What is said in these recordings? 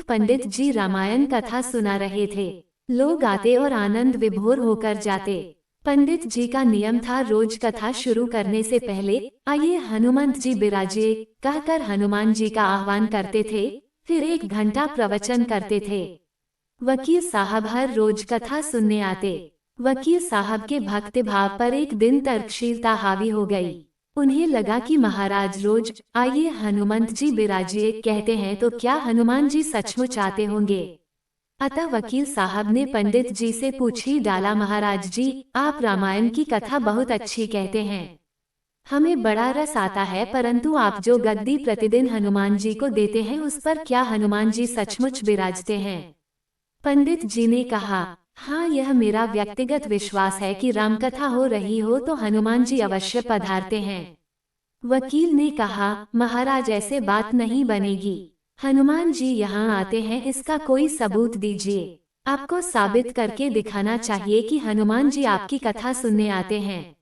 पंडित जी रामायण कथा सुना रहे थे। लोग आते और आनंद विभोर होकर जाते। पंडित जी का नियम था रोज कथा शुरू करने से पहले आइए हनुमंत जी बिराजिए कहकर हनुमान जी का आह्वान करते थे। फिर 1 घंटा प्रवचन करते थे। वकील साहब हर रोज कथा सुनने आते। वकील साहब के भक्तिभाव पर एक दिन तर्कशीलता हावी हो गई। उन्हें लगा कि महाराज रोज आइए हनुमंत जी बिराजिए कहते हैं तो क्या हनुमान जी सचमुच आते होंगे। अतः वकील साहब ने पंडित जी से पूछ ही डाला, महाराज जी आप रामायण की कथा बहुत अच्छी कहते हैं, हमें बड़ा रस आता है, परंतु आप जो गद्दी प्रतिदिन हनुमान जी को देते हैं उस पर क्या हनुमान जी सचमुच विराजते हैं। पंडित जी ने कहा, हाँ यह मेरा व्यक्तिगत विश्वास है कि रामकथा हो रही हो तो हनुमान जी अवश्य पधारते हैं। वकील ने कहा, महाराज ऐसे बात नहीं बनेगी, हनुमान जी यहाँ आते हैं इसका कोई सबूत दीजिए। आपको साबित करके दिखाना चाहिए कि हनुमान जी आपकी कथा सुनने आते हैं।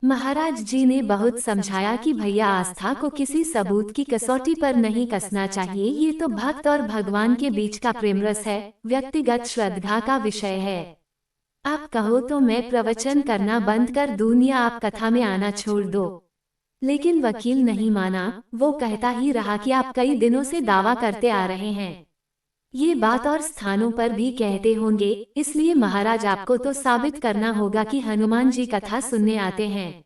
महाराज जी ने बहुत समझाया कि भैया आस्था को किसी सबूत की कसौटी पर नहीं कसना चाहिए, ये तो भक्त और भगवान के बीच का प्रेम रस है, व्यक्तिगत श्रद्धा का विषय है। आप कहो तो मैं प्रवचन करना बंद कर दूं या आप कथा में आना छोड़ दो। लेकिन वकील नहीं माना, वो कहता ही रहा कि आप कई दिनों से दावा करते आ रहे हैं, ये बात और स्थानों पर भी कहते होंगे, इसलिए महाराज आपको तो साबित करना होगा कि हनुमान जी कथा सुनने आते हैं।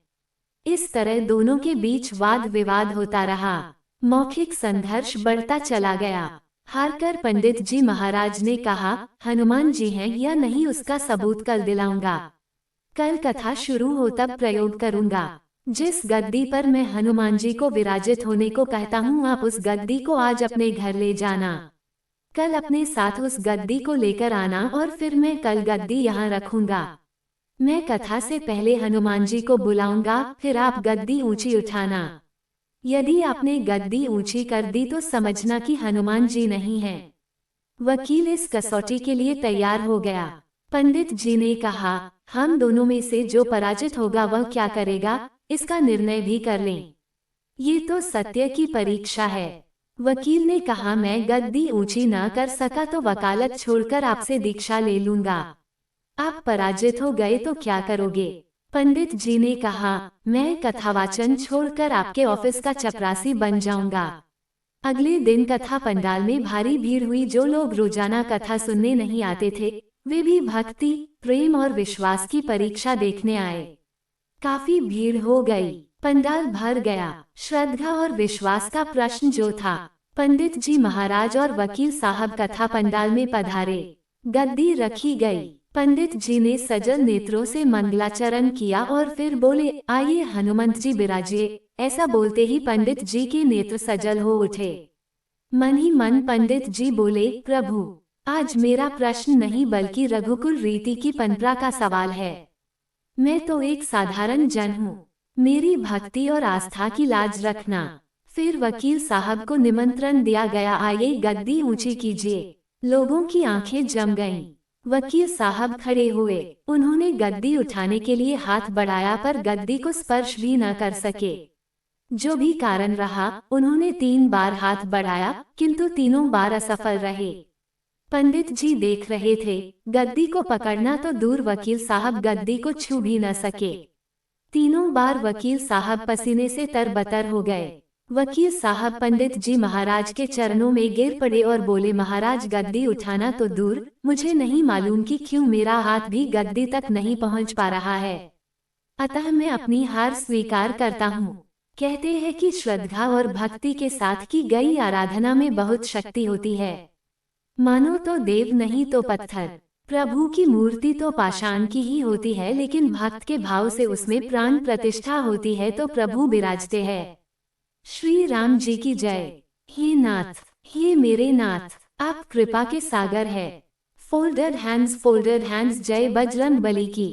इस तरह दोनों के बीच वाद विवाद होता रहा। मौखिक संघर्ष बढ़ता चला गया। हारकर पंडित जी महाराज ने कहा, हनुमान जी हैं या नहीं उसका सबूत कल दिलाऊंगा। कल कथा शुरू हो तब प्रयोग करूंगा। जिस गद्दी पर मैं हनुमान जी को विराजित होने को कहता हूँ आप उस गद्दी को आज अपने घर ले जाना। कल अपने साथ उस गद्दी को लेकर आना और फिर मैं कल गद्दी यहाँ रखूंगा। मैं कथा से पहले हनुमान जी को बुलाऊंगा, फिर आप गद्दी ऊंची उठाना। यदि आपने गद्दी ऊंची कर दी तो समझना कि हनुमान जी नहीं हैं। वकील इस कसौटी के लिए तैयार हो गया। पंडित जी ने कहा, हम दोनों में से जो पराजित होगा वह क्या करेगा, इसका निर्णय भी कर लें। ये तो सत्य की परीक्षा है। वकील ने कहा, मैं गद्दी ऊंची ना कर सका तो वकालत छोड़कर आपसे दीक्षा ले लूंगा। आप पराजित हो गए तो क्या करोगे। पंडित जी ने कहा, मैं कथावाचन छोड़कर आपके ऑफिस का चपरासी बन जाऊंगा। अगले दिन कथा पंडाल में भारी भीड़ हुई। जो लोग रोजाना कथा सुनने नहीं आते थे वे भी भक्ति, प्रेम और विश्वास की परीक्षा देखने आए। काफी भीड़ हो गई, पंडाल भर गया। श्रद्धा और विश्वास का प्रश्न जो था। पंडित जी महाराज और वकील साहब कथा पंडाल में पधारे। गद्दी रखी गई। पंडित जी ने सजल नेत्रों से मंगलाचरण किया और फिर बोले, आइए हनुमंत जी बिराजिए। ऐसा बोलते ही पंडित जी के नेत्र सजल हो उठे। मन ही मन पंडित जी बोले, प्रभु आज मेरा प्रश्न नहीं बल्कि रघुकुल रीति की परंपरा का सवाल है। मैं तो एक साधारण जन हूँ, मेरी भक्ति और आस्था की लाज रखना। फिर वकील साहब को निमंत्रण दिया गया, आइए गद्दी ऊंची कीजिए। लोगों की आंखें जम गईं। वकील साहब खड़े हुए। उन्होंने गद्दी उठाने के लिए हाथ बढ़ाया पर गद्दी को स्पर्श भी न कर सके। जो भी कारण रहा, उन्होंने 3 बार हाथ बढ़ाया किंतु तीनों बार असफल रहे। पंडित जी देख रहे थे, गद्दी को पकड़ना तो दूर वकील साहब गद्दी को छू भी न सके। तीनों बार वकील साहब पसीने से तरबतर हो गए। वकील साहब पंडित जी महाराज के चरणों में गिर पड़े और बोले, महाराज गद्दी उठाना तो दूर, मुझे नहीं मालूम कि क्यों मेरा हाथ भी गद्दी तक नहीं पहुंच पा रहा है। अतः मैं अपनी हार स्वीकार करता हूँ। कहते हैं कि श्रद्धा और भक्ति के साथ की गई आराधना में बहुत शक्ति होती है। मानो तो देव नहीं तो पत्थर। प्रभु की मूर्ति तो पाषाण की ही होती है, लेकिन भक्त के भाव से उसमें प्राण प्रतिष्ठा होती है तो प्रभु विराजते हैं। श्री राम जी की जय। हे नाथ, हे मेरे नाथ, आप कृपा के सागर है। फोल्डेड हैंड्स, जय बजरंग बली की।